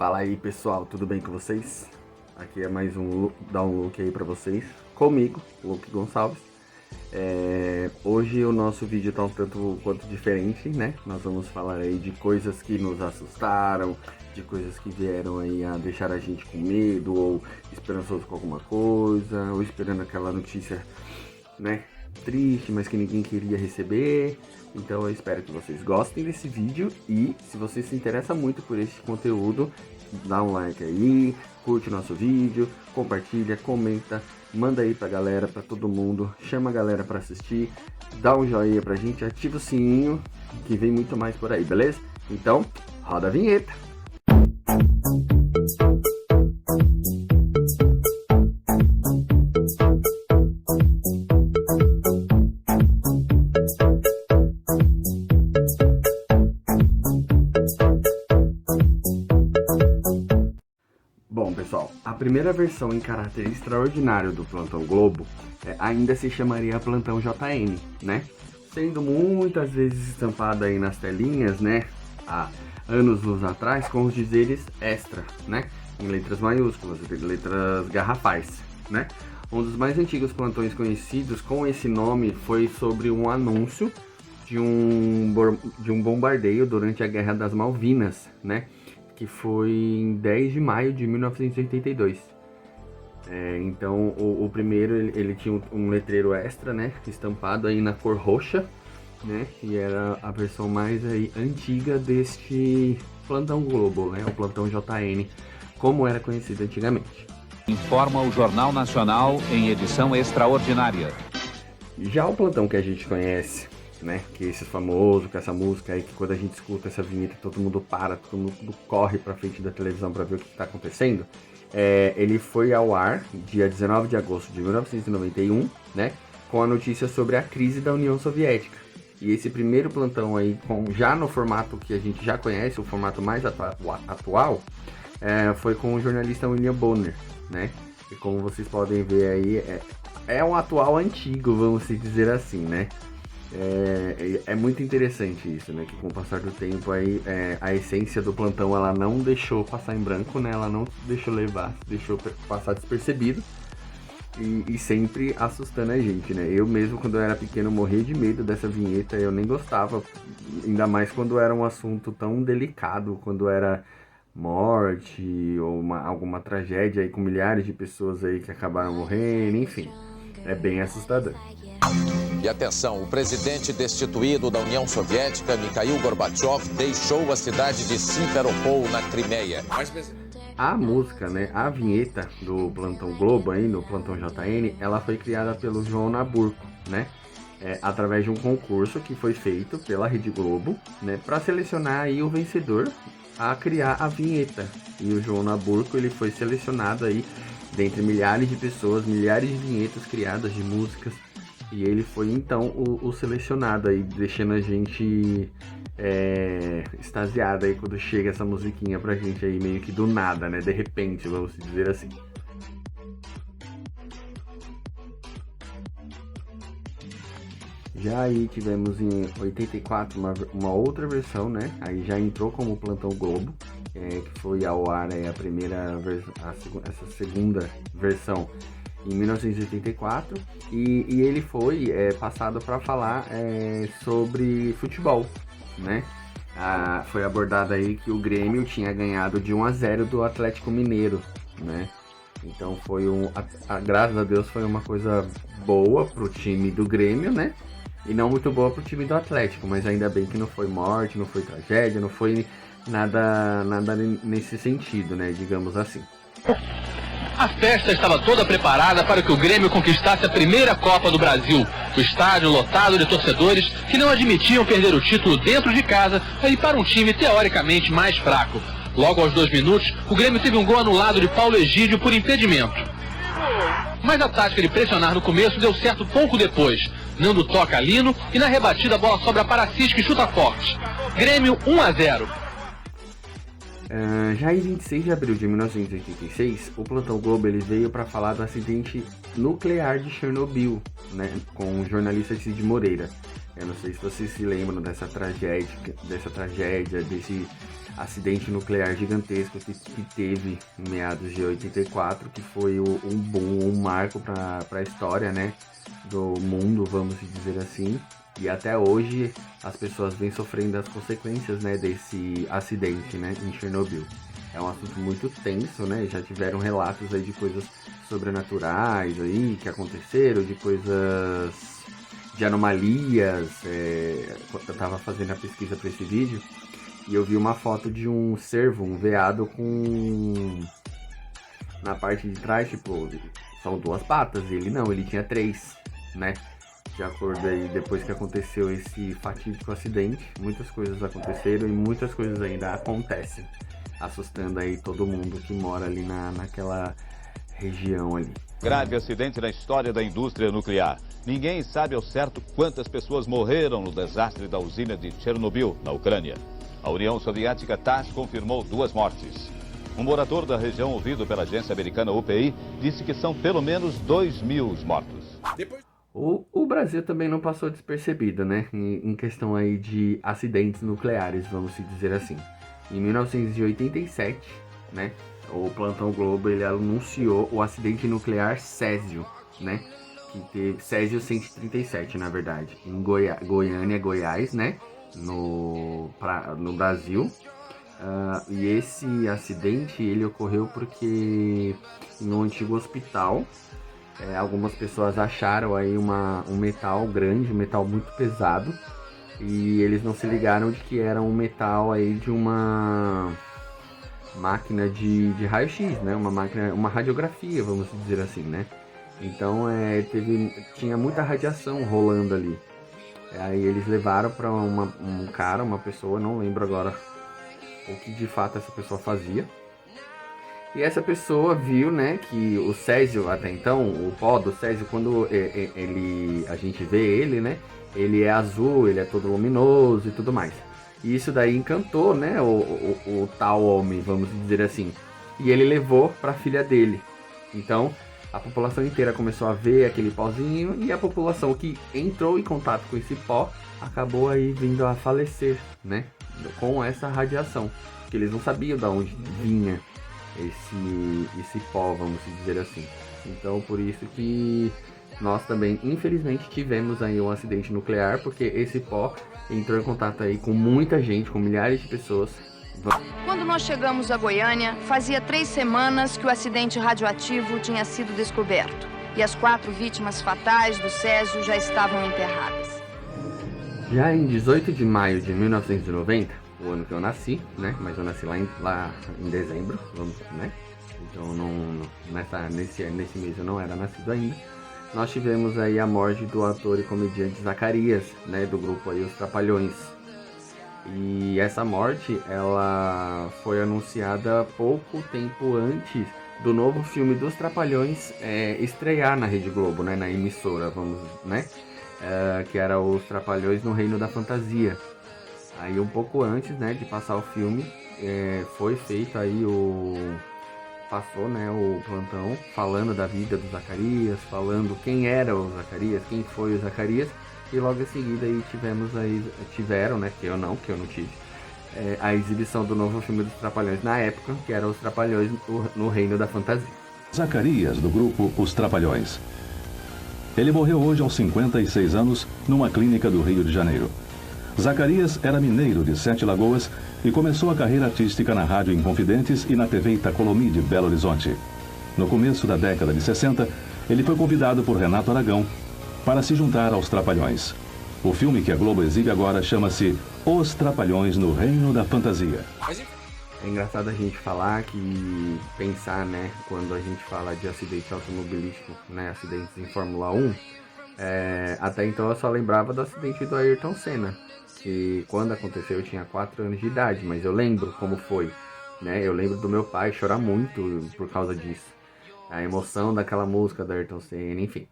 Fala aí pessoal, tudo bem com vocês? Aqui é mais um dar um look aí pra vocês, comigo, Luke Gonçalves. Hoje o nosso vídeo tá um tanto quanto diferente, né? Nós vamos falar aí de coisas que nos assustaram, de coisas que vieram aí a deixar a gente com medo, ou esperançoso com alguma coisa, ou esperando aquela notícia, né, triste, mas que ninguém queria receber. Então eu espero que vocês gostem desse vídeo e se você se interessa muito por esse conteúdo, dá um like aí, curte o nosso vídeo, compartilha, comenta, manda aí pra galera, pra todo mundo, chama a galera pra assistir, dá um joinha pra gente, ativa o sininho, que vem muito mais por aí, beleza? Então, roda a vinheta! Bom pessoal, a primeira versão em caráter extraordinário do Plantão Globo ainda se chamaria Plantão JN, né? Sendo muitas vezes estampada aí nas telinhas, né? Há anos atrás com os dizeres extra, né? Em letras maiúsculas, letras garrafais, né? Um dos mais antigos plantões conhecidos com esse nome foi sobre um anúncio de um bombardeio durante a Guerra das Malvinas, né? Que foi em 10 de maio de 1982. Então o primeiro ele tinha um letreiro extra, né, estampado aí na cor roxa, né, e era a versão mais aí antiga deste Plantão Globo, né, o Plantão JN, como era conhecido antigamente. Informa o Jornal Nacional em edição extraordinária. Já o plantão que a gente conhece, né, que esse famoso, com essa música aí, que quando a gente escuta essa vinheta todo mundo para, todo mundo corre pra frente da televisão pra ver o que está acontecendo. Ele foi ao ar dia 19 de agosto de 1991, né, com a notícia sobre a crise da União Soviética. E esse primeiro plantão aí, já no formato que a gente já conhece, o formato mais atual, foi com o jornalista William Bonner, né, e como vocês podem ver aí, é um atual antigo, vamos dizer assim, né. É muito interessante isso, né? Que com o passar do tempo aí, a essência do plantão ela não deixou passar em branco, né? Ela não deixou levar, deixou passar despercebido e sempre assustando a gente, né? Eu mesmo quando eu era pequeno morria de medo dessa vinheta, eu nem gostava, ainda mais quando era um assunto tão delicado, quando era morte ou alguma tragédia aí com milhares de pessoas aí que acabaram morrendo, enfim, é bem assustador. E atenção, o presidente destituído da União Soviética, Mikhail Gorbachev, deixou a cidade de Simferopol, na Crimeia. A música, né, a vinheta do Plantão Globo aí, no Plantão JN, ela foi criada pelo João Nabuco, né, através de um concurso que foi feito pela Rede Globo, né, para selecionar aí o vencedor a criar a vinheta. E o João Nabuco, ele foi selecionado aí dentre milhares de pessoas, milhares de vinhetas criadas de músicas. E ele foi então o selecionado aí, deixando a gente extasiado aí quando chega essa musiquinha pra gente aí meio que do nada, né? De repente, vamos dizer assim. Já aí tivemos em 84 uma outra versão, né? Aí já entrou como Plantão Globo, que foi ao ar essa segunda versão em 1984, e ele foi passado para falar sobre futebol, né? Foi abordado aí que o Grêmio tinha ganhado de 1-0 do Atlético Mineiro, né? Então foi graças a Deus foi uma coisa boa pro time do Grêmio, né? E não muito boa pro time do Atlético, mas ainda bem que não foi morte, não foi tragédia, não foi nada nesse sentido, né? Digamos assim. A festa estava toda preparada para que o Grêmio conquistasse a primeira Copa do Brasil. O estádio lotado de torcedores que não admitiam perder o título dentro de casa e para um time teoricamente mais fraco. Logo aos 2 minutos, o Grêmio teve um gol anulado de Paulo Egídio por impedimento. Mas a tática de pressionar no começo deu certo pouco depois. Nando toca a Lino e na rebatida a bola sobra para Cisco e chuta forte. Grêmio 1-0. Já em 26 de abril de 1986, o Plantão Globo ele veio para falar do acidente nuclear de Chernobyl, né, com o jornalista Cid Moreira. Eu não sei se vocês se lembram desse acidente nuclear gigantesco que teve em meados de 84, que foi um boom, um marco para a história, né, do mundo, vamos dizer assim. E até hoje as pessoas vêm sofrendo as consequências, né, desse acidente, né, em Chernobyl. É um assunto muito tenso, né? Já tiveram relatos aí de coisas sobrenaturais aí que aconteceram, de coisas, de anomalias. Eu tava fazendo a pesquisa para esse vídeo e eu vi uma foto de um cervo, um veado com, na parte de trás, tipo, são 2 patas, e ele tinha 3, né? De acordo aí, depois que aconteceu esse fatídico acidente, muitas coisas aconteceram e muitas coisas ainda acontecem, assustando aí todo mundo que mora ali naquela região ali. Grave acidente na história da indústria nuclear. Ninguém sabe ao certo quantas pessoas morreram no desastre da usina de Chernobyl, na Ucrânia. A União Soviética TASS confirmou 2 mortes. Um morador da região ouvido pela agência americana UPI disse que são pelo menos 2.000 os mortos. O Brasil também não passou despercebido, né? Em questão aí de acidentes nucleares, vamos dizer assim. Em 1987, né? O Plantão Globo, ele anunciou o acidente nuclear Césio, né? Que teve Césio 137, na verdade, em Goiânia, Goiás, né? No Brasil. E esse acidente, ele ocorreu porque em um antigo hospital, algumas pessoas acharam aí um metal grande, um metal muito pesado, e eles não se ligaram de que era um metal aí de uma máquina de raio-x, né? Uma radiografia, vamos dizer assim, né? Então tinha muita radiação rolando ali. Aí eles levaram para uma pessoa, não lembro agora o que de fato essa pessoa fazia. E essa pessoa viu, né, que o Césio, até então, o pó do Césio, quando a gente vê ele, né, ele é azul, ele é todo luminoso e tudo mais. E isso daí encantou, né, o tal homem, vamos dizer assim. E ele levou para a filha dele. Então, a população inteira começou a ver aquele pozinho, e a população que entrou em contato com esse pó acabou aí vindo a falecer, né, com essa radiação. Porque eles não sabiam de onde vinha esse pó, vamos dizer assim. Então, por isso que nós também, infelizmente, tivemos aí um acidente nuclear, porque esse pó entrou em contato aí com muita gente, com milhares de pessoas. Quando nós chegamos a Goiânia, fazia 3 semanas que o acidente radioativo tinha sido descoberto, e as 4 vítimas fatais do Césio já estavam enterradas. Já em 18 de maio de 1990, o ano que eu nasci, né? Mas eu nasci lá em dezembro, né? Então nesse mês eu não era nascido ainda. Nós tivemos aí a morte do ator e comediante Zacarias, né? Do grupo aí Os Trapalhões. E essa morte, ela foi anunciada pouco tempo antes do novo filme dos Trapalhões estrear na Rede Globo, né? Na emissora, né? Que era Os Trapalhões no Reino da Fantasia. Aí um pouco antes, né, de passar o filme, foi feito aí passou, né, o plantão falando da vida do Zacarias, falando quem era o Zacarias, quem foi o Zacarias, e logo em seguida aí tiveram, né, que eu não tive, a exibição do novo filme dos Trapalhões na época, que era Os Trapalhões no Reino da Fantasia. Zacarias, do grupo Os Trapalhões. Ele morreu hoje aos 56 anos numa clínica do Rio de Janeiro. Zacarias era mineiro de 7 Lagoas e começou a carreira artística na Rádio Inconfidentes e na TV Itacolomi de Belo Horizonte. No começo da década de 60, ele foi convidado por Renato Aragão para se juntar aos Trapalhões. O filme que a Globo exibe agora chama-se Os Trapalhões no Reino da Fantasia. É engraçado a gente pensar, né, quando a gente fala de acidente automobilístico, né, acidentes em Fórmula 1, até então eu só lembrava do acidente do Ayrton Senna, que quando aconteceu eu tinha 4 anos de idade, mas eu lembro como foi, né, eu lembro do meu pai chorar muito por causa disso, a emoção daquela música do Ayrton Senna, enfim.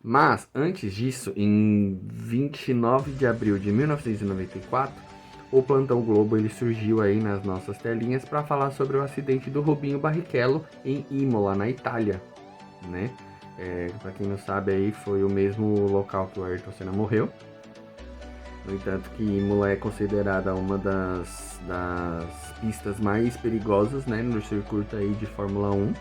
Mas, antes disso, em 29 de abril de 1994, o Plantão Globo ele surgiu aí nas nossas telinhas para falar sobre o acidente do Rubinho Barrichello em Imola, na Itália, né? Para quem não sabe, aí foi o mesmo local que o Ayrton Senna morreu. No entanto que Imola é considerada uma das pistas mais perigosas, né, no circuito aí de Fórmula 1.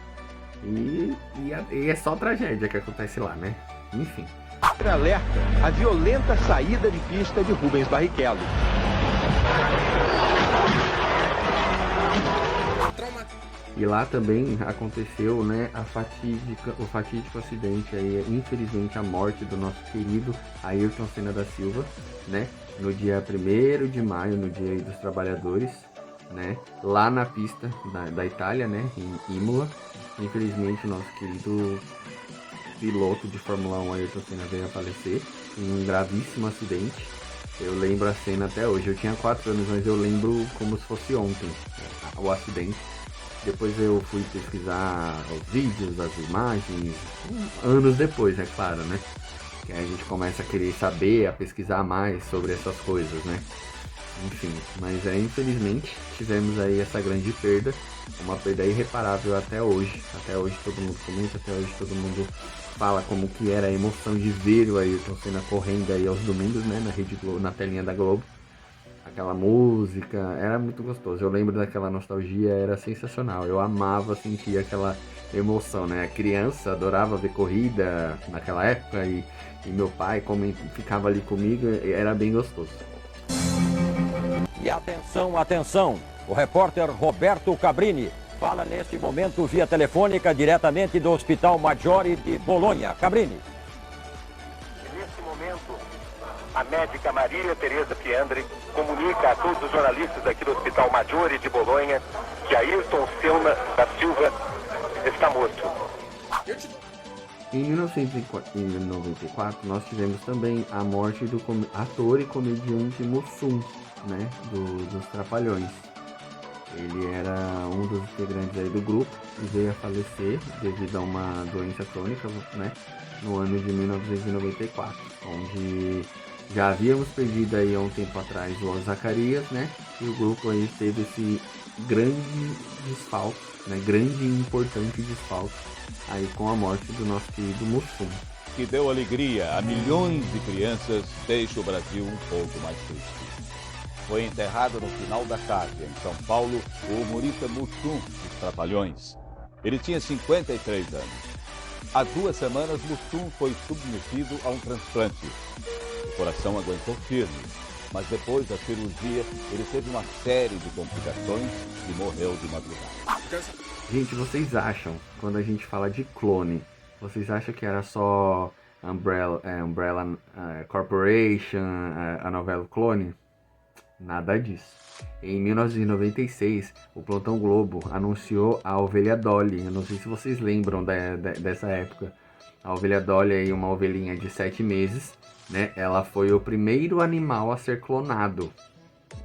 E é só tragédia que acontece lá, né? Enfim. Alerta a violenta saída de pista de Rubens Barrichello. E lá também aconteceu, né, o fatídico acidente aí, infelizmente a morte do nosso querido Ayrton Senna da Silva, né, no dia 1º de maio, no dia aí dos trabalhadores, né, lá na pista da Itália, né, em Imola. Infelizmente o nosso querido piloto de Fórmula 1 Ayrton Senna veio a falecer em um gravíssimo acidente. Eu lembro a cena até hoje, eu tinha 4 anos, mas eu lembro como se fosse ontem o acidente. Depois eu fui pesquisar os vídeos, as imagens, anos depois, é claro, né? Que aí a gente começa a querer saber, a pesquisar mais sobre essas coisas, né? Enfim, mas infelizmente tivemos aí essa grande perda, uma perda irreparável até hoje. Até hoje todo mundo comenta, até hoje todo mundo fala como que era a emoção de ver o Ayrton Senna correndo aí aos domingos, né? Na Rede Globo, na telinha da Globo. Aquela música, era muito gostoso. Eu lembro daquela nostalgia, era sensacional. Eu amava sentir aquela emoção, né? A criança adorava ver corrida naquela época e meu pai, como ficava ali comigo, era bem gostoso. E atenção, atenção! O repórter Roberto Cabrini fala neste momento via telefônica diretamente do Hospital Maggiore de Bolonha. Cabrini. Neste momento, a médica Maria Tereza Piandri comunica a todos os jornalistas aqui do Hospital Maggiore de Bolonha que Ayrton Senna da Silva está morto. Em 1994, nós tivemos também a morte do ator e comediante Mussum, né, dos Trapalhões. Ele era um dos integrantes aí do grupo e veio a falecer devido a uma doença crônica, né, no ano de 1994, onde já havíamos perdido aí há um tempo atrás o Zacarias, né, e o grupo aí teve esse grande desfalque, né, grande e importante desfalque aí com a morte do nosso querido Mussum. Que deu alegria a milhões de crianças, deixa o Brasil um pouco mais triste. Foi enterrado no final da tarde, em São Paulo, o humorista Mussum dos Trapalhões. Ele tinha 53 anos. Há 2 semanas, Mussum foi submetido a um transplante. O coração aguentou firme, mas depois da cirurgia, ele teve uma série de complicações e morreu de madrugada. Gente, vocês acham, quando a gente fala de clone, vocês acham que era só Umbrella Corporation, a novela Clone? Nada disso. Em 1996, o Plantão Globo anunciou a Ovelha Dolly. Eu não sei se vocês lembram dessa época. A Ovelha Dolly é uma ovelhinha de 7 meses, né? Ela foi o primeiro animal a ser clonado,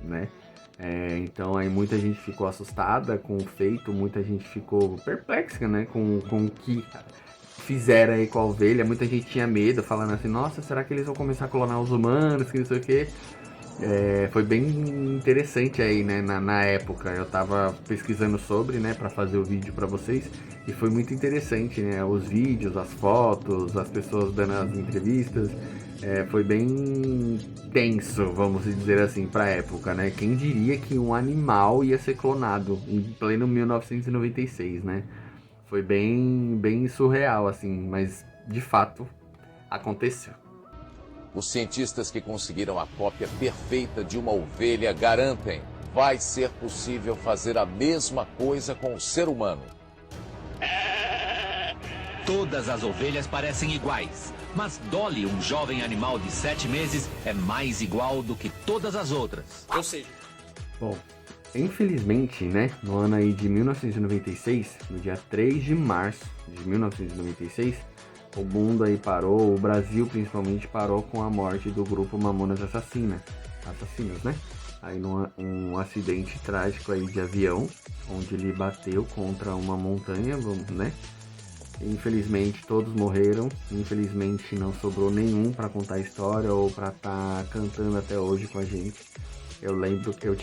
né? Então aí muita gente ficou assustada com o feito, muita gente ficou perplexa, né, com o que fizeram aí com a ovelha. Muita gente tinha medo, falando assim, nossa, será que eles vão começar a clonar os humanos, que não sei o que. Foi bem interessante aí, né, na época. Eu tava pesquisando sobre, né, pra fazer o vídeo pra vocês, e foi muito interessante, né, os vídeos, as fotos, as pessoas dando as entrevistas. Foi bem tenso, vamos dizer assim, pra época, né? Quem diria que um animal ia ser clonado em pleno 1996, né? Foi bem surreal, assim, mas de fato aconteceu. Os cientistas que conseguiram a cópia perfeita de uma ovelha garantem: vai ser possível fazer a mesma coisa com o ser humano. Todas as ovelhas parecem iguais, mas Dolly, um jovem animal de 7 meses, é mais igual do que todas as outras. Ou seja... Bom, infelizmente, né, no ano aí de 1996, no dia 3 de março de 1996, o mundo aí parou, o Brasil principalmente parou com a morte do grupo Mamonas Assassinos, né? Aí num acidente trágico aí de avião, onde ele bateu contra uma montanha, né? Infelizmente todos morreram, infelizmente não sobrou nenhum para contar a história ou para estar cantando até hoje com a gente. Eu lembro que eu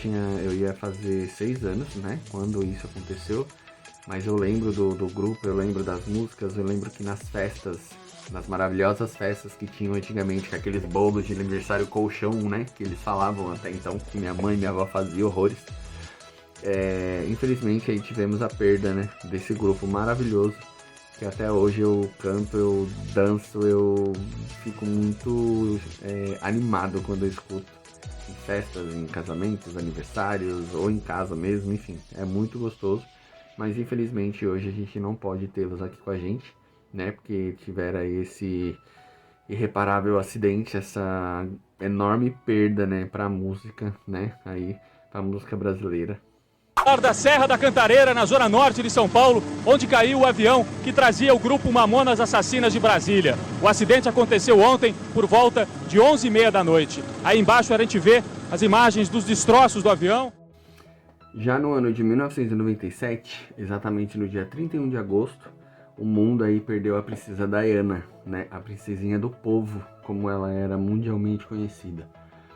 ia fazer 6 anos, né, quando isso aconteceu, mas eu lembro do grupo, eu lembro das músicas, eu lembro que nas festas nas maravilhosas festas que tinham antigamente, com aqueles bolos de aniversário colchão, né? Que eles falavam até então, que minha mãe e minha avó faziam horrores. Infelizmente aí tivemos a perda, né, desse grupo maravilhoso, que até hoje eu canto, eu danço, eu fico muito animado quando eu escuto em festas, em casamentos, aniversários ou em casa mesmo, enfim, é muito gostoso. Mas infelizmente hoje a gente não pode tê-los aqui com a gente, né, porque tiveram aí esse irreparável acidente, essa enorme perda, né, pra música, né, aí, pra música brasileira. Da Serra da Cantareira, na zona norte de São Paulo, onde caiu o avião que trazia o grupo Mamonas Assassinas de Brasília. O acidente aconteceu ontem por volta de 11h30 da noite. Aí embaixo a gente vê as imagens dos destroços do avião. Já no ano de 1997, exatamente no dia 31 de agosto, o mundo aí perdeu a princesa Diana, né? A princesinha do povo, como ela era mundialmente conhecida.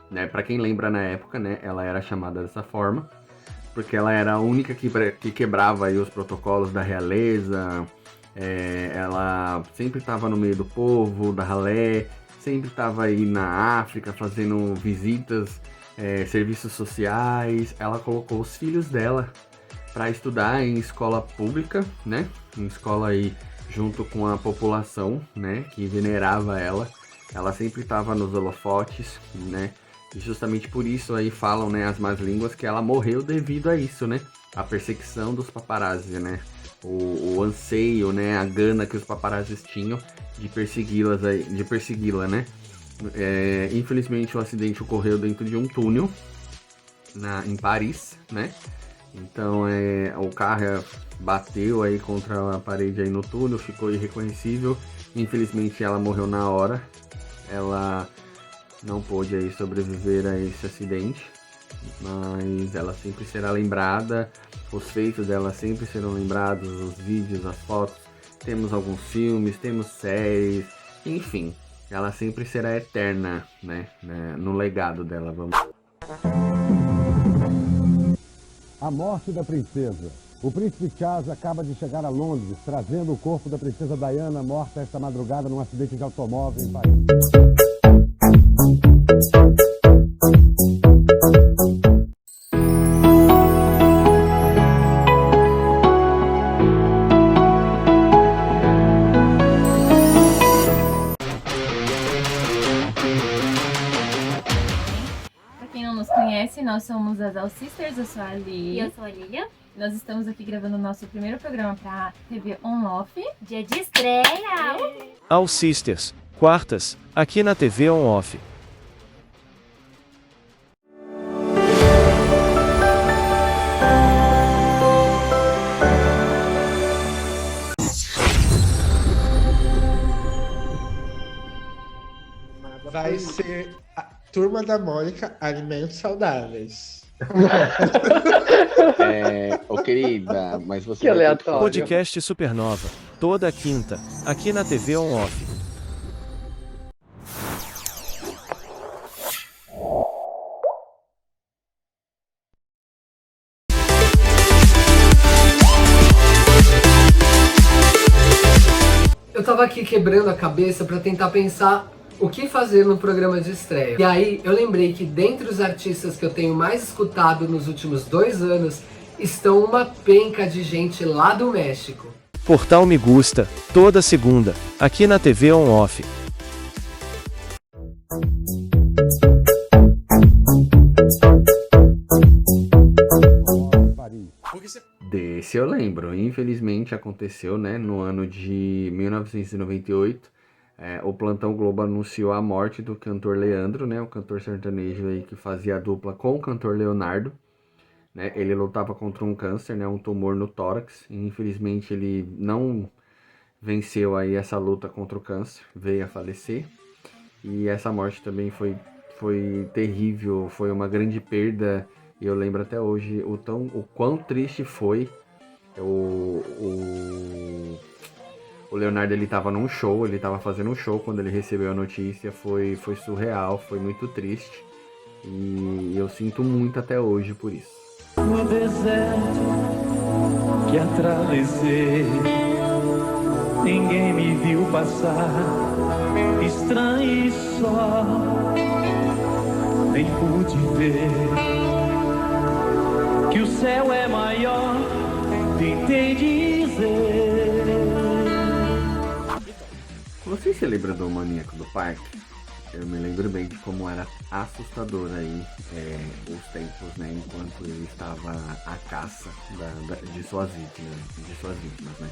Né? Para quem lembra na época, né, ela era chamada dessa forma, porque ela era a única que quebrava aí os protocolos da realeza, ela sempre estava no meio do povo, da ralé, sempre estava aí na África fazendo visitas, serviços sociais. Ela colocou os filhos dela para estudar em escola pública, né, em escola aí junto com a população, né, que venerava ela. Ela sempre estava nos holofotes, né. E justamente por isso aí falam, né, as más línguas, que ela morreu devido a isso, né? A perseguição dos paparazzi, né? O anseio, né? A gana que os paparazzis tinham de persegui-la, né? Infelizmente o acidente ocorreu dentro de um túnel em Paris, né? Então o carro bateu aí contra a parede aí no túnel, ficou irreconhecível. Infelizmente ela morreu na hora. Ela não pôde aí sobreviver a esse acidente, mas ela sempre será lembrada, os feitos dela sempre serão lembrados, os vídeos, as fotos, temos alguns filmes, temos séries, enfim, ela sempre será eterna, né, no legado dela, vamos. A morte da princesa. O príncipe Charles acaba de chegar a Londres, trazendo o corpo da princesa Diana, morta esta madrugada num acidente de automóvel em Paris. Pra quem não nos conhece, nós somos as All Sisters, eu sou a Ali. E eu sou a Lilia. Nós estamos aqui gravando o nosso primeiro programa pra TV On-Off. Dia de estreia! All Sisters, quartas, aqui na TV On-Off. Vai ser a Turma da Mônica, Alimentos Saudáveis. Ô querida, mas você... Que aleatório. Podcast Supernova, toda quinta, aqui na TV On-Off. Eu tava aqui quebrando a cabeça pra tentar pensar o que fazer no programa de estreia. E aí eu lembrei que dentre os artistas que eu tenho mais escutado nos últimos 2 anos, estão uma penca de gente lá do México. Portal Me Gusta, toda segunda, aqui na TV On-Off. Desse eu lembro, infelizmente aconteceu, né, no ano de 1998, o Plantão Globo anunciou a morte do cantor Leandro, né, o cantor sertanejo aí que fazia a dupla com o cantor Leonardo, né, ele lutava contra um câncer, né, um tumor no tórax, e infelizmente ele não venceu aí essa luta contra o câncer, veio a falecer, e essa morte também foi terrível, foi uma grande perda. E eu lembro até hoje o quão triste foi. O Leonardo, ele tava num show, ele tava fazendo um show quando ele recebeu a notícia. Foi surreal, foi muito triste. E eu sinto muito até hoje por isso. No deserto que atravessei, ninguém me viu passar, estranho e só, nem pude ver que o céu é maior, tentei dizer. Você se lembra do Maníaco do Parque? Eu me lembro bem de como era assustador aí os tempos, né, enquanto ele estava à caça de suas vítimas, né.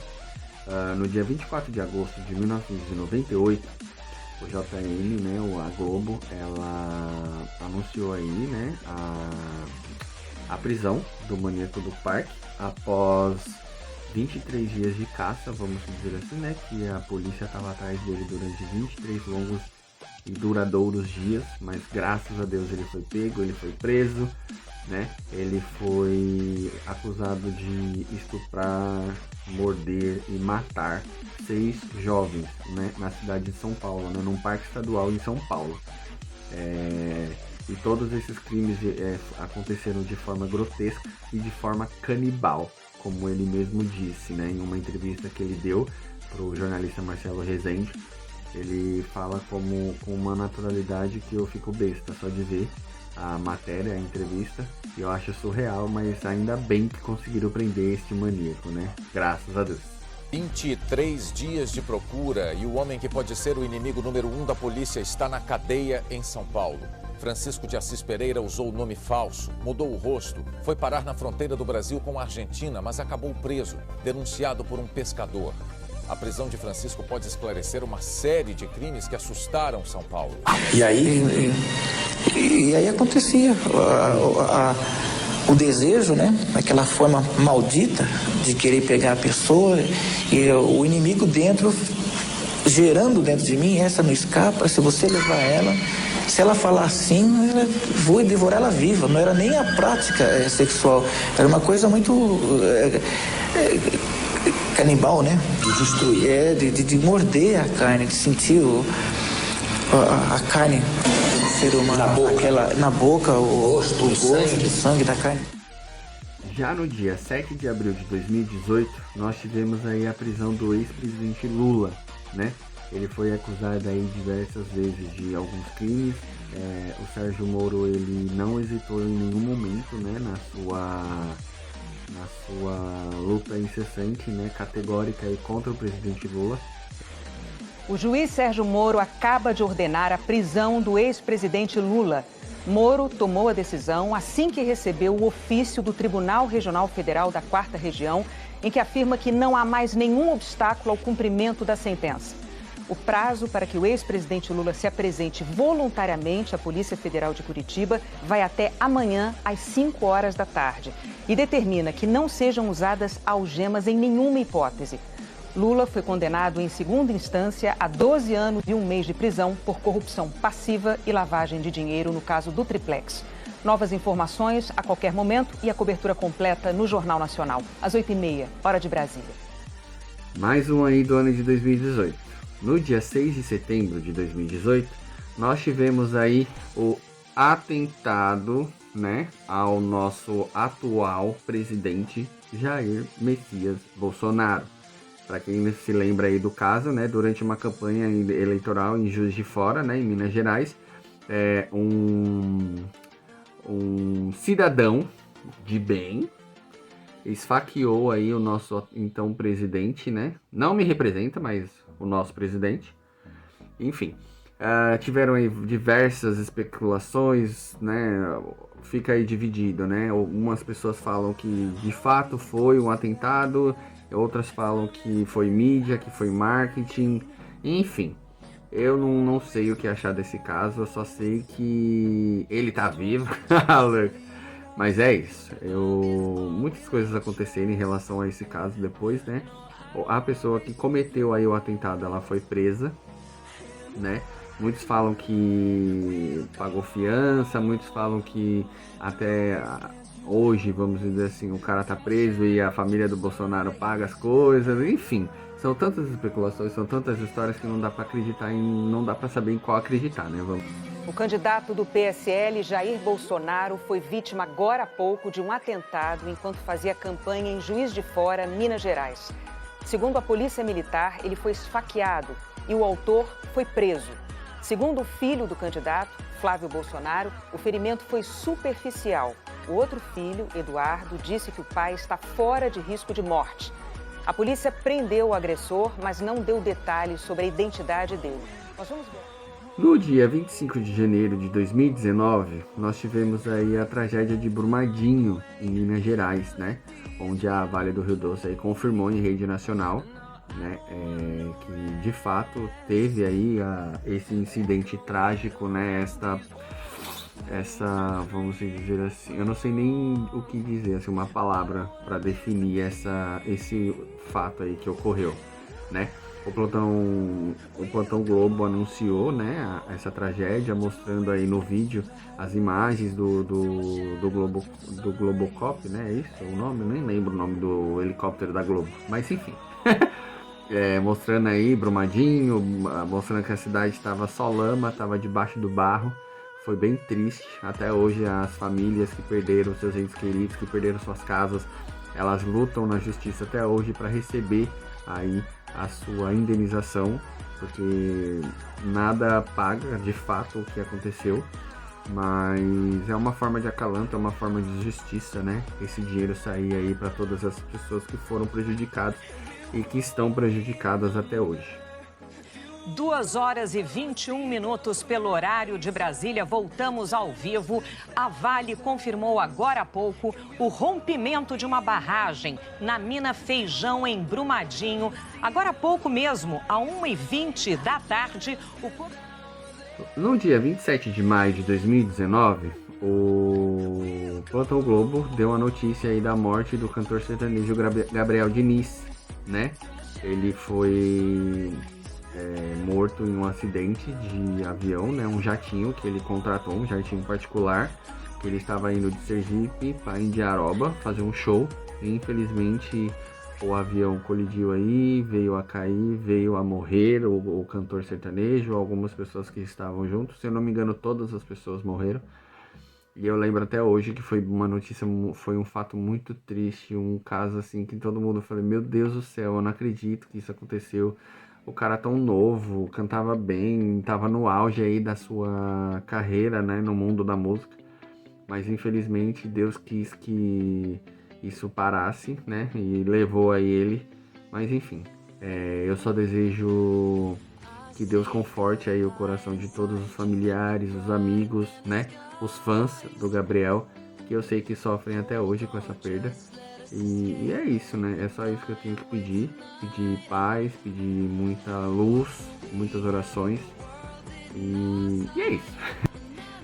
No dia 24 de agosto de 1998, o JN, né, a Globo, ela anunciou aí, né, a prisão do Maníaco do Parque após 23 dias de caça, vamos dizer assim, né, que a polícia estava atrás dele durante 23 longos e duradouros dias, mas graças a Deus ele foi pego, ele foi preso, né? Ele foi acusado de estuprar, morder e matar 6 jovens, né, na cidade de São Paulo, né, num parque estadual em São Paulo. E todos esses crimes aconteceram de forma grotesca e de forma canibal, como ele mesmo disse, né, em uma entrevista que ele deu para o jornalista Marcelo Rezende. Ele fala com uma naturalidade que eu fico besta só de ver a matéria, a entrevista, e eu acho surreal, mas ainda bem que conseguiram prender este maníaco, né? Graças a Deus. 23 dias de procura e o homem que pode ser o inimigo número 1 da polícia está na cadeia em São Paulo. Francisco de Assis Pereira usou o nome falso, mudou o rosto, foi parar na fronteira do Brasil com a Argentina, mas acabou preso, denunciado por um pescador. A prisão de Francisco pode esclarecer uma série de crimes que assustaram São Paulo. E aí acontecia o desejo, né? Aquela forma maldita de querer pegar a pessoa e o inimigo dentro, gerando dentro de mim, essa não escapa, se você levar ela, se ela falar assim, eu vou devorar ela viva. Não era nem a prática sexual, era uma coisa muito canibal, né? De destruir, de morder a carne, de sentir a carne do ser humano, na boca, o gosto, o sangue da carne. Já no dia 7 de abril de 2018, nós tivemos aí a prisão do ex-presidente Lula, né? Ele foi acusado aí diversas vezes de alguns crimes. O Sérgio Moro, ele não hesitou em nenhum momento, né, na sua luta incessante, né, categórica aí contra o presidente Lula. O juiz Sérgio Moro acaba de ordenar a prisão do ex-presidente Lula. Moro tomou a decisão assim que recebeu o ofício do Tribunal Regional Federal da 4ª Região, em que afirma que não há mais nenhum obstáculo ao cumprimento da sentença. O prazo para que o ex-presidente Lula se apresente voluntariamente à Polícia Federal de Curitiba vai até amanhã, às 5 horas da tarde, e determina que não sejam usadas algemas em nenhuma hipótese. Lula foi condenado em segunda instância a 12 anos e 1 mês de prisão por corrupção passiva e lavagem de dinheiro no caso do Triplex. Novas informações a qualquer momento e a cobertura completa no Jornal Nacional, às 8h30, hora de Brasília. Mais um aí do ano de 2018. No dia 6 de setembro de 2018, nós tivemos aí o atentado, né, ao nosso atual presidente Jair Messias Bolsonaro. Para quem se lembra aí do caso, né, durante uma campanha eleitoral em Juiz de Fora, né, em Minas Gerais, um cidadão de bem esfaqueou aí o nosso então presidente, né? Não me representa, mas o nosso presidente. Enfim, tiveram aí diversas especulações, né? Fica aí dividido, né? Algumas pessoas falam que de fato foi um atentado, outras falam que foi mídia, que foi marketing, enfim. Eu não sei o que achar desse caso, eu só sei que ele tá vivo. Mas é isso. Muitas coisas aconteceram em relação a esse caso depois, né? A pessoa que cometeu aí o atentado, ela foi presa, né? Muitos falam que pagou fiança, muitos falam que até hoje, vamos dizer assim, o cara tá preso e a família do Bolsonaro paga as coisas, enfim. São tantas especulações, são tantas histórias que não dá para acreditar não dá para saber em qual acreditar, né? O candidato do PSL, Jair Bolsonaro, foi vítima agora há pouco de um atentado enquanto fazia campanha em Juiz de Fora, Minas Gerais. Segundo a polícia militar, ele foi esfaqueado e o autor foi preso. Segundo o filho do candidato, Flávio Bolsonaro, o ferimento foi superficial. O outro filho, Eduardo, disse que o pai está fora de risco de morte. A polícia prendeu o agressor, mas não deu detalhes sobre a identidade dele. Nós vamos ver. No dia 25 de janeiro de 2019, nós tivemos aí a tragédia de Brumadinho, em Minas Gerais, né? Onde a Vale do Rio Doce aí confirmou em rede nacional, né? Que de fato teve aí esse incidente trágico, né? Essa, vamos dizer assim, eu não sei nem o que dizer, assim, uma palavra para definir esse fato aí que ocorreu, né? O Plantão Globo anunciou, né, essa tragédia, mostrando aí no vídeo as imagens do Globocop, né, é isso o nome? Eu nem lembro o nome do helicóptero da Globo, mas enfim. Mostrando aí Brumadinho, mostrando que a cidade estava só lama, estava debaixo do barro. Foi bem triste. Até hoje as famílias que perderam seus entes queridos, que perderam suas casas, elas lutam na justiça até hoje para receber aí a sua indenização, porque nada paga de fato o que aconteceu, mas é uma forma de acalanto, é uma forma de justiça, né? Esse dinheiro sair aí para todas as pessoas que foram prejudicadas e que estão prejudicadas até hoje. 2h21 pelo horário de Brasília, voltamos ao vivo. A Vale confirmou agora há pouco o rompimento de uma barragem na mina Feijão, em Brumadinho. Agora há pouco mesmo, às 1h20 da tarde, No dia 27 de maio de 2019, o Plantão Globo deu a notícia aí da morte do cantor sertanejo Gabriel Diniz, né? Ele foi morto em um acidente de avião, né? Um jatinho que ele contratou, um jatinho particular, que ele estava indo de Sergipe para Indiaroba fazer um show. E, infelizmente, o avião colidiu aí, veio a cair, veio a morrer o cantor sertanejo, algumas pessoas que estavam juntos. Se eu não me engano, todas as pessoas morreram. E eu lembro até hoje que foi uma notícia, foi um fato muito triste, um caso assim que todo mundo falou, meu Deus do céu, eu não acredito que isso aconteceu. O cara tão novo, cantava bem, estava no auge aí da sua carreira, né, no mundo da música. Mas infelizmente Deus quis que isso parasse, né, e levou a ele. Mas enfim, eu só desejo que Deus conforte aí o coração de todos os familiares, os amigos, né, os fãs do Gabriel, que eu sei que sofrem até hoje com essa perda. E é isso, né? É só isso que eu tenho que pedir. Pedir paz, pedir muita luz, muitas orações. E é isso.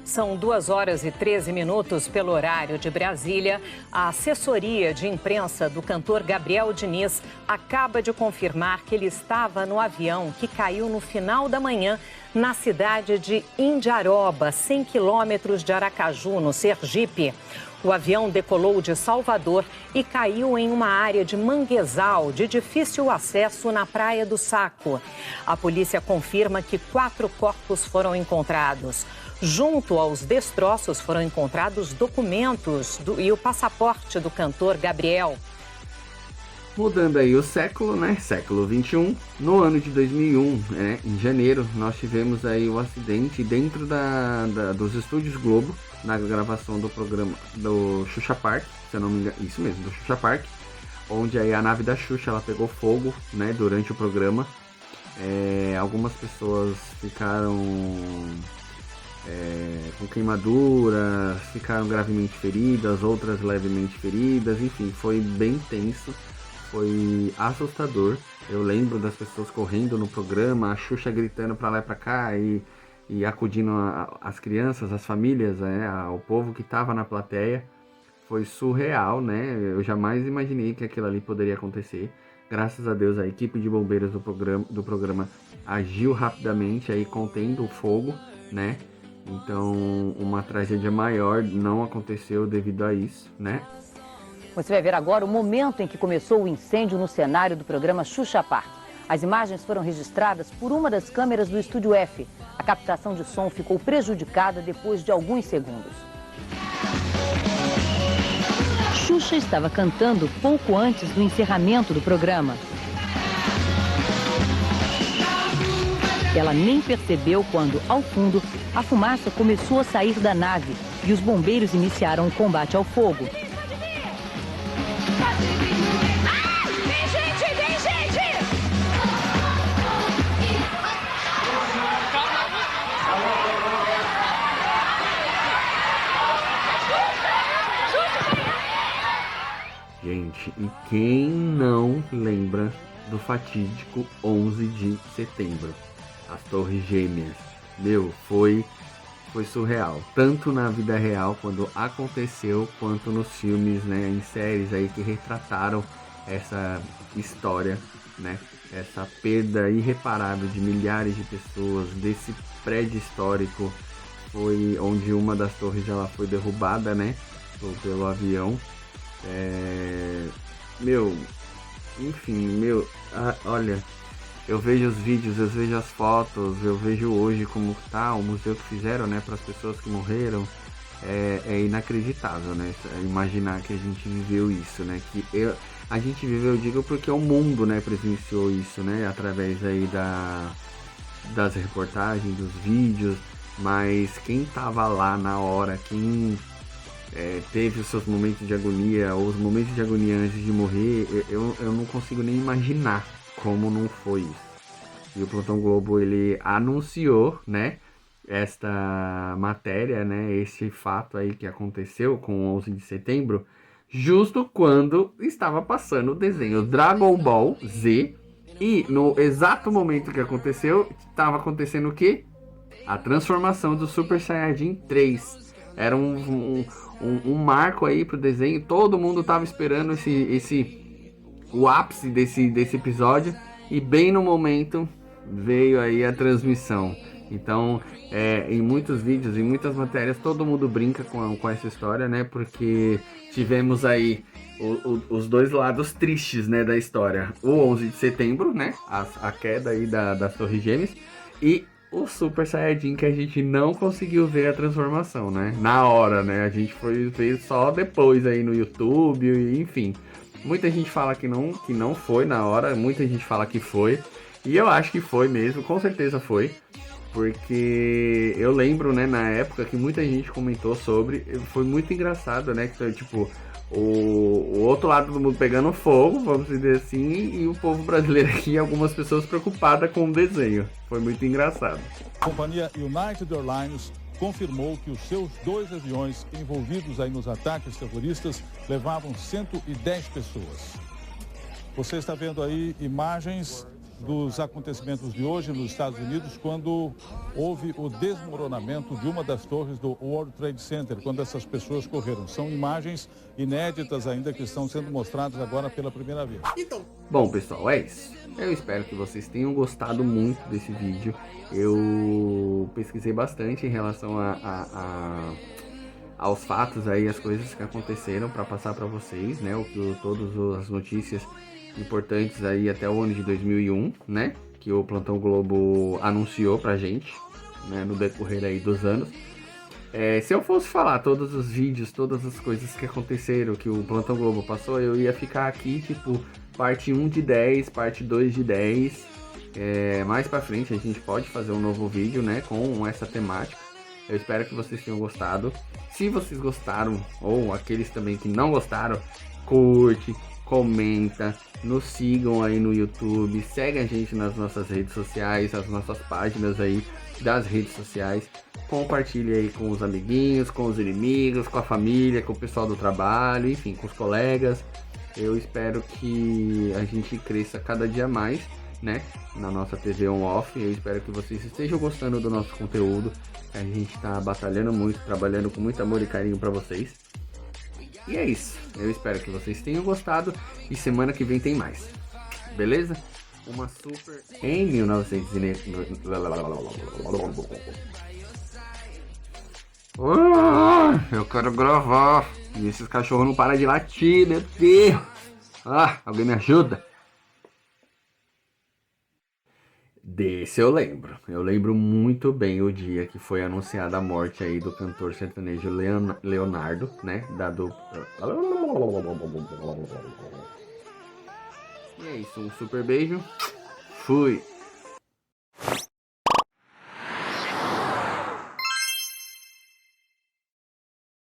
São 2h13 pelo horário de Brasília. A assessoria de imprensa do cantor Gabriel Diniz acaba de confirmar que ele estava no avião que caiu no final da manhã na cidade de Indiaroba, 100 quilômetros de Aracaju, no Sergipe. O avião decolou de Salvador e caiu em uma área de manguezal de difícil acesso na Praia do Saco. A polícia confirma que 4 corpos foram encontrados. Junto aos destroços foram encontrados documentos e o passaporte do cantor Gabriel. Mudando aí o século, né? Século 21. No ano de 2001, em janeiro, nós tivemos aí o acidente dentro dos estúdios Globo, na gravação do programa do Xuxa Park, se eu não me engano, isso mesmo, do Xuxa Park, onde aí a nave da Xuxa, ela pegou fogo, né, durante o programa. Algumas pessoas ficaram com queimaduras, ficaram gravemente feridas, outras levemente feridas, enfim, foi bem tenso, foi assustador. Eu lembro das pessoas correndo no programa, a Xuxa gritando pra lá e pra cá e acudindo as crianças, as famílias, o povo que estava na plateia. Foi surreal, né? Eu jamais imaginei que aquilo ali poderia acontecer. Graças a Deus, a equipe de bombeiros do programa agiu rapidamente, aí contendo o fogo, né? Então, uma tragédia maior não aconteceu devido a isso, né? Você vai ver agora o momento em que começou o incêndio no cenário do programa Xuxa Park. As imagens foram registradas por uma das câmeras do Estúdio F. A captação de som ficou prejudicada depois de alguns segundos. Xuxa estava cantando pouco antes do encerramento do programa. Ela nem percebeu quando, ao fundo, a fumaça começou a sair da nave e os bombeiros iniciaram o combate ao fogo. Gente, e quem não lembra do fatídico 11 de setembro? As Torres Gêmeas. Meu, foi surreal. Tanto na vida real, quando aconteceu, quanto nos filmes, né, em séries aí que retrataram essa história, né? Essa perda irreparável de milhares de pessoas, desse prédio histórico, foi onde uma das torres ela foi derrubada, né, pelo avião. Olha, eu vejo os vídeos, eu vejo as fotos, eu vejo hoje como tá o museu que fizeram, né, para as pessoas que morreram. É inacreditável, né, imaginar que a gente viveu isso, né, a gente viveu, eu digo, porque o mundo, né, presenciou isso, né, através aí das reportagens, dos vídeos, mas quem tava lá na hora, quem teve os seus momentos de agonia, ou os momentos de agonia antes de morrer, eu não consigo nem imaginar como não foi isso. E o Plantão Globo, ele anunciou, né, esta matéria, né, esse fato aí que aconteceu com o 11 de setembro, justo quando estava passando o desenho Dragon Ball Z, e no exato momento que aconteceu, estava acontecendo o quê? A transformação do Super Saiyajin 3. Era um marco aí pro desenho, todo mundo tava esperando o ápice desse episódio, e bem no momento veio aí a transmissão. Então, em muitos vídeos, em muitas matérias, todo mundo brinca com essa história, né, porque tivemos aí os dois lados tristes, né, da história. O 11 de setembro, né, a queda aí das Torres Gêmeas, e o Super Saiyajin, que a gente não conseguiu ver a transformação, né? Na hora, né? A gente veio só depois aí no YouTube, enfim. Muita gente fala que não foi na hora, muita gente fala que foi. E eu acho que foi mesmo, com certeza foi. Porque eu lembro, né, na época que muita gente comentou sobre. Foi muito engraçado, né? Que, tipo, o outro lado do mundo pegando fogo, vamos dizer assim, e o povo brasileiro aqui, algumas pessoas preocupadas com o desenho. Foi muito engraçado. A companhia United Airlines confirmou que os seus 2 aviões envolvidos aí nos ataques terroristas levavam 110 pessoas. Você está vendo aí imagens dos acontecimentos de hoje nos Estados Unidos, quando houve o desmoronamento de uma das torres do World Trade Center, quando essas pessoas correram. São imagens inéditas ainda que estão sendo mostradas agora pela primeira vez. Bom, pessoal, é isso. Eu espero que vocês tenham gostado muito desse vídeo. Eu pesquisei bastante em relação aos fatos aí, as coisas que aconteceram, para passar para vocês, né, todas as notícias importantes aí até o ano de 2001, né, que o Plantão Globo anunciou pra gente, né, no decorrer aí dos anos. Se eu fosse falar todos os vídeos, todas as coisas que aconteceram, que o Plantão Globo passou, eu ia ficar aqui, tipo, parte 1 de 10, parte 2 de 10. Mais pra frente a gente pode fazer um novo vídeo, né, com essa temática. Eu espero que vocês tenham gostado. Se vocês gostaram, ou aqueles também que não gostaram, curte, comenta, nos sigam aí no YouTube, segue a gente nas nossas redes sociais, as nossas páginas aí das redes sociais, compartilhe aí com os amiguinhos, com os inimigos, com a família, com o pessoal do trabalho, enfim, com os colegas. Eu espero que a gente cresça cada dia mais, né, na nossa TV On-Off. Eu espero que vocês estejam gostando do nosso conteúdo. A gente tá batalhando muito, trabalhando com muito amor e carinho para vocês. E é isso, eu espero que vocês tenham gostado, e semana que vem tem mais, beleza? Uma super... Em 1900... eu quero gravar, e esses cachorros não param de latir, meu Deus! Alguém me ajuda? Desse eu lembro muito bem o dia que foi anunciada a morte aí do cantor sertanejo Leonardo, né, da dupla. E é isso, um super beijo, fui!